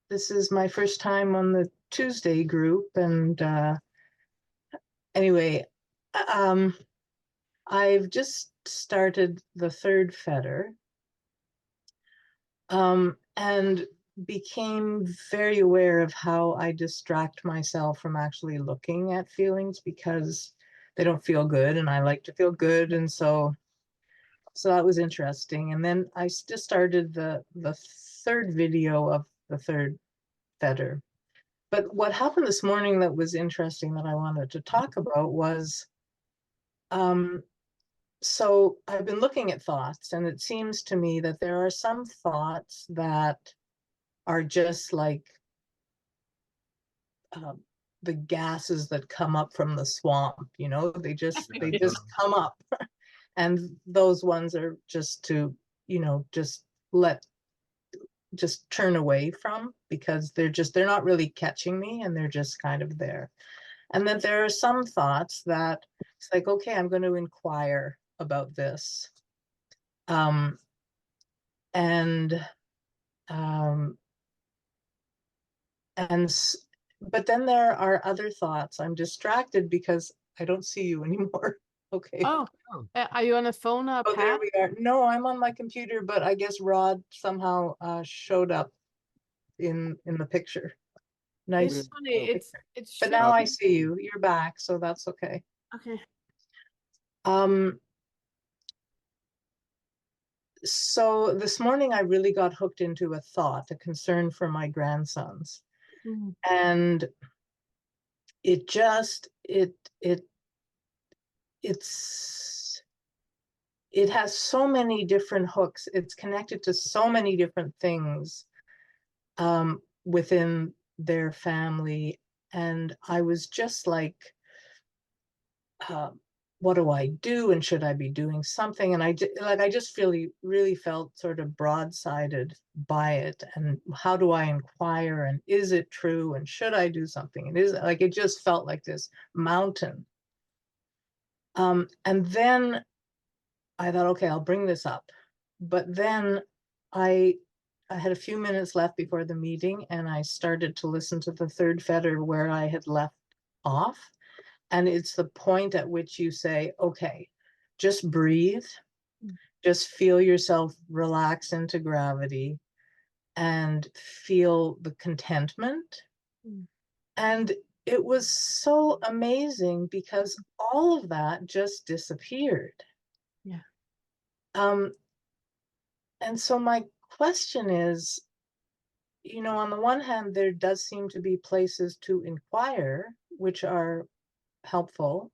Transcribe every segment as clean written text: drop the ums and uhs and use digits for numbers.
This is my first time on the Tuesday group, and anyway, I've just started the third Fetter, and became very aware of how I distract myself from actually looking at feelings because they don't feel good, and I like to feel good, and so that was interesting. And then I just started the third video of the third Fetter. But what happened this morning that was interesting that I wanted to talk about was, so I've been looking at thoughts, and it seems to me that there are some thoughts that are just like the gases that come up from the swamp, they just come up. And those ones are just to, just turn away from, because they're not really catching me, and they're just kind of there. And then there are some thoughts that it's like, okay, I'm going to inquire about this. Um, and, um, and, but then there are other thoughts. I'm distracted because I don't see you anymore. Okay. Oh, are you on a phone or a Oh, there pad? we are. No, I'm on my computer, but I guess Rod somehow showed up in the picture. Nice. It's funny. It's But now I showing. see you. You're back, so that's okay. Okay. Um, so this morning I really got hooked into a thought, a concern for my grandsons. Mm. And it just it's it has so many different hooks. It's connected to so many different things within their family. And I was just like, what do I do? And should I be doing something? And I just really felt sort of broadsided by it. And how do I inquire? And is it true? And should I do something? And it just felt like this mountain. And then I thought, okay, I'll bring this up. But then I I had a few minutes left before the meeting, and I started to listen to the third Fetter where I had left off. And it's the point at which you say, okay, just breathe, just feel yourself relax into gravity and feel the contentment. Mm. And it was so amazing because all of that just disappeared. Yeah. Um, and so my question is, on the one hand, there does seem to be places to inquire, which are helpful.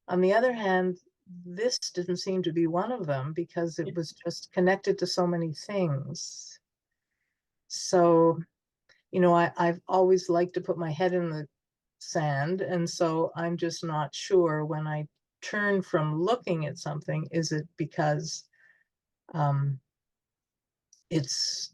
On the other hand, this didn't seem to be one of them because it was just connected to so many things. So, I've always liked to put my head in the sand. And so I'm just not sure when I turn from looking at something, is it because um, it's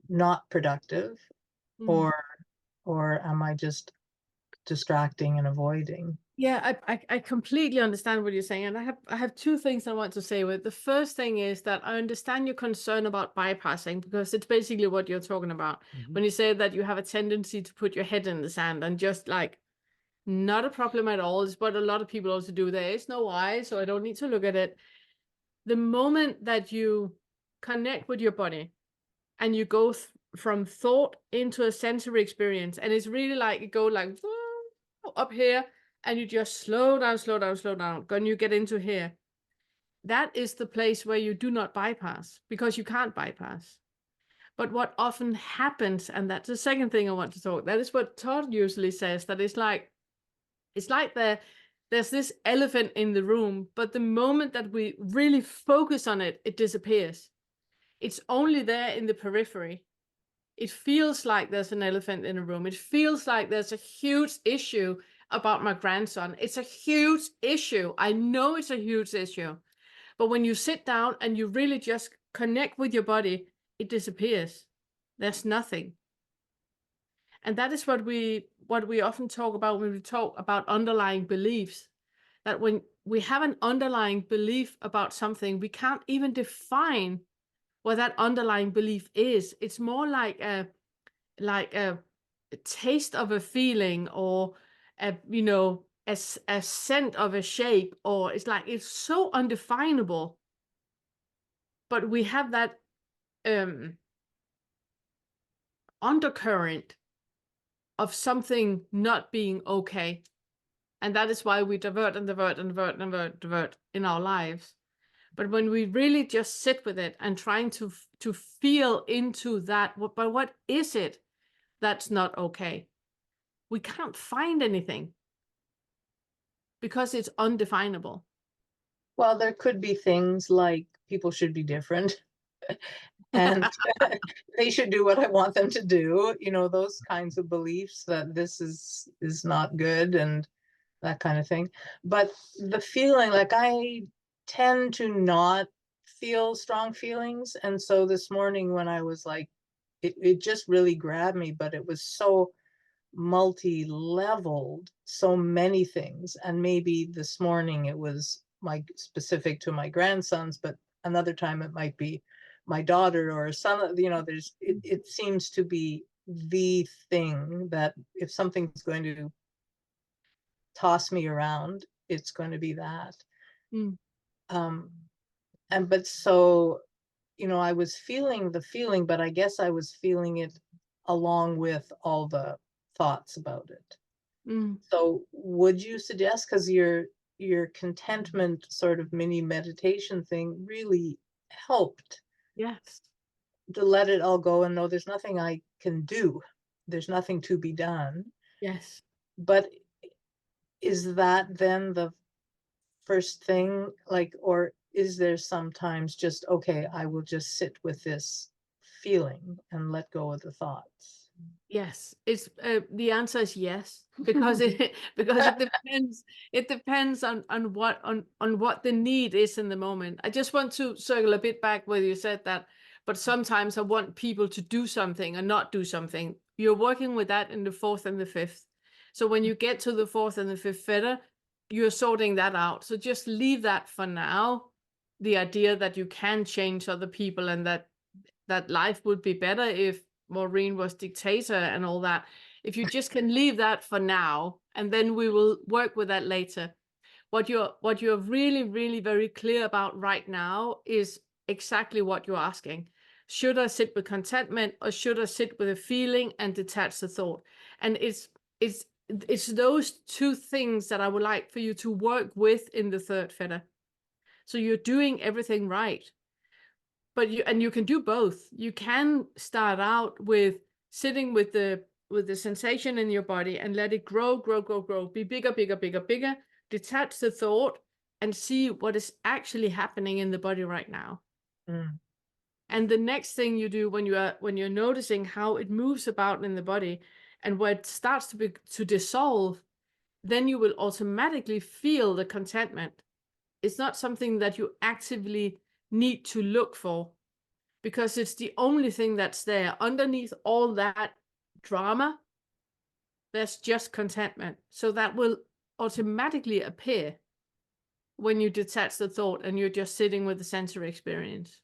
not productive, Mm. or am I just distracting and avoiding? Yeah, I completely understand what you're saying, and I have two things I want to say with. The first thing is that I understand your concern about bypassing, because it's basically what you're talking about when you say that you have a tendency to put your head in the sand and just like, not a problem at all. It's what a lot of people also do. There is no why, so I don't need to look at it. The moment that you connect with your body and you go from thought into a sensory experience, and it's really like you go like up here, and you just slow down, slow down, slow down, when you get into here, that is the place where you do not bypass, because you can't bypass. But what often happens, and that's the second thing I want to talk, that is what Todd usually says, that it's like there's this elephant in the room, but the moment that we really focus on it, it disappears. It's only there in the periphery. It feels like there's an elephant in a room. It feels like there's a huge issue about my grandson. It's a huge issue. I know it's a huge issue. But when you sit down and you really just connect with your body, it disappears. There's nothing. And that is what we often talk about when we talk about underlying beliefs. That when we have an underlying belief about something, we can't even define what that underlying belief is. It's more like a taste of a feeling, or a scent of a shape, or it's so undefinable, but we have that um undercurrent of something not being okay. And that is why we divert and divert and divert and divert in our lives. But when we really just sit with it and trying to feel into that, but what is it that's not okay? We can't find anything because it's undefinable. Well, there could be things like people should be different and they should do what I want them to do, those kinds of beliefs that this is not good and that kind of thing. But the feeling, like, I tend to not feel strong feelings. And so this morning when I was like, it just really grabbed me, but it was so multi-leveled, so many things. And maybe this morning it was specific to my grandsons, but another time it might be my daughter or son. It seems to be the thing that if something's going to toss me around, it's going to be that. Mm, Um, and but so, I was feeling the feeling, but I guess I was feeling it along with all the thoughts about it. mm, So would you suggest, because your contentment sort of mini meditation thing really helped yes. to let it all go and know there's nothing I can do. There's nothing to be done. Yes. But is that then the first thing, like, or is there sometimes just, okay, I will just sit with this feeling and let go of the thoughts? Yes, it's the answer is yes, because it because it depends on what the need is in the moment. I just want to circle a bit back where you said that, but sometimes I want people to do something and not do something. You're working with that in the fourth and the fifth. So when you get to the fourth and the fifth fetter, you're sorting that out. So just leave that for now. The idea that you can change other people and that life would be better if Maureen was dictator and all that. If you just can leave that for now, and then we will work with that later. What you're really, really very clear about right now is exactly what you're asking. Should I sit with contentment, or should I sit with a feeling and detach the thought? And it's those two things that I would like for you to work with in the third fetter. So you're doing everything right. But you can do both. You can start out with sitting with the sensation in your body and let it grow, grow, grow, grow, be bigger, bigger, bigger, bigger, detach the thought and see what is actually happening in the body right now. Mm, And the next thing you do when you're noticing how it moves about in the body and where it starts to dissolve, then you will automatically feel the contentment. It's not something that you actively need to look for, because it's the only thing that's there. Underneath all that drama, there's just contentment. So that will automatically appear when you detach the thought and you're just sitting with the sensory experience.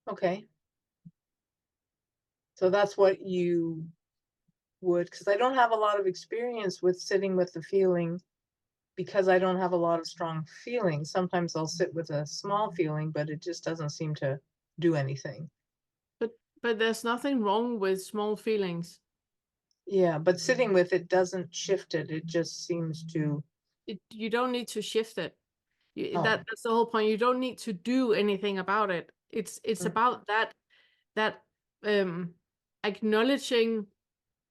okay. So that's what you would, because I don't have a lot of experience with sitting with the feeling, because I don't have a lot of strong feelings. Sometimes I'll sit with a small feeling, but it just doesn't seem to do anything. But there's nothing wrong with small feelings. Yeah, but sitting with it doesn't shift it. It just seems to, You don't need to shift it. oh, That's the whole point. You don't need to do anything about it. It's mm, about that um acknowledging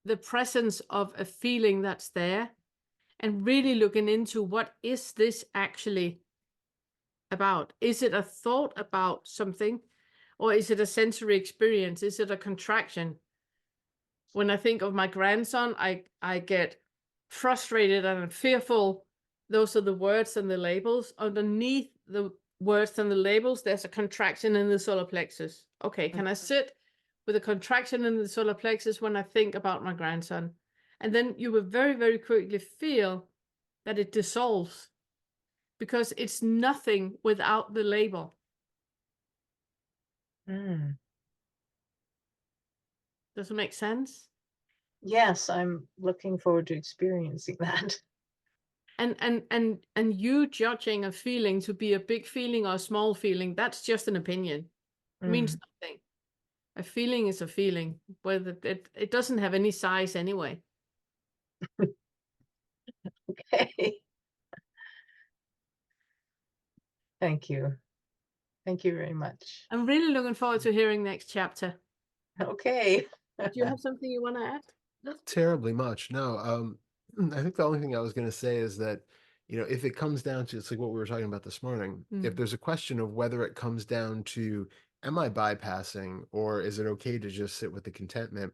the presence of a feeling that's there, and really looking into what is this actually about. Is it a thought about something, or is it a sensory experience? Is it a contraction? When I think of my grandson, I get frustrated and fearful. Those are the words and the labels. Underneath the words and the labels, there's a contraction in the solar plexus. Okay, mm, can I sit with a contraction in the solar plexus when I think about my grandson? And then you will very, very quickly feel that it dissolves, because it's nothing without the label. Mm. Does it make sense? Yes, I'm looking forward to experiencing that. And you judging a feeling to be a big feeling or a small feeling, that's just an opinion. It means Mm. nothing. A feeling is a feeling, whether it doesn't have any size anyway. Okay. Thank you. Thank you very much. I'm really looking forward to hearing next chapter. Okay. Do you have something you want to add? Not terribly much, no. I think the only thing I was going to say is that, if it comes down to, it's like what we were talking about this morning. If Mm. there's a question of whether it comes down to, am I bypassing, or is it okay to just sit with the contentment?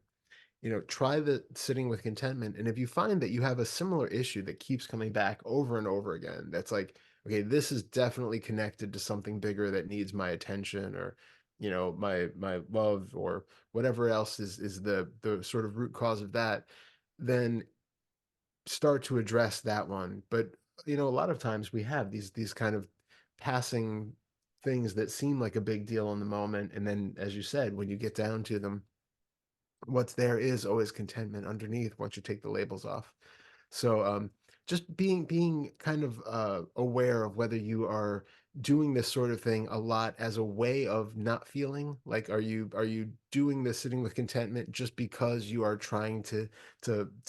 Try the sitting with contentment. And if you find that you have a similar issue that keeps coming back over and over again, that's like, okay, this is definitely connected to something bigger that needs my attention, or, my love, or whatever else is the sort of root cause of that, then start to address that one. But, a lot of times we have these kind of passing things that seem like a big deal in the moment. And then, as you said, when you get down to them, what's there is always contentment underneath once you take the labels off. So just being kind of aware of whether you are doing this sort of thing a lot as a way of not feeling like, are you doing this sitting with contentment just because you are trying to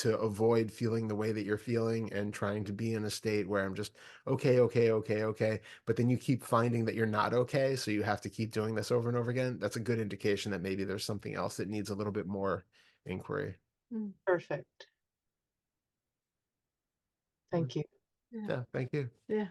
avoid feeling the way that you're feeling, and trying to be in a state where I'm just okay, okay, okay, okay, but then you keep finding that you're not okay, so you have to keep doing this over and over again. That's a good indication that maybe there's something else that needs a little bit more inquiry. Mm. Perfect. Mm. Thank you. Yeah. Yeah, thank you. Yeah.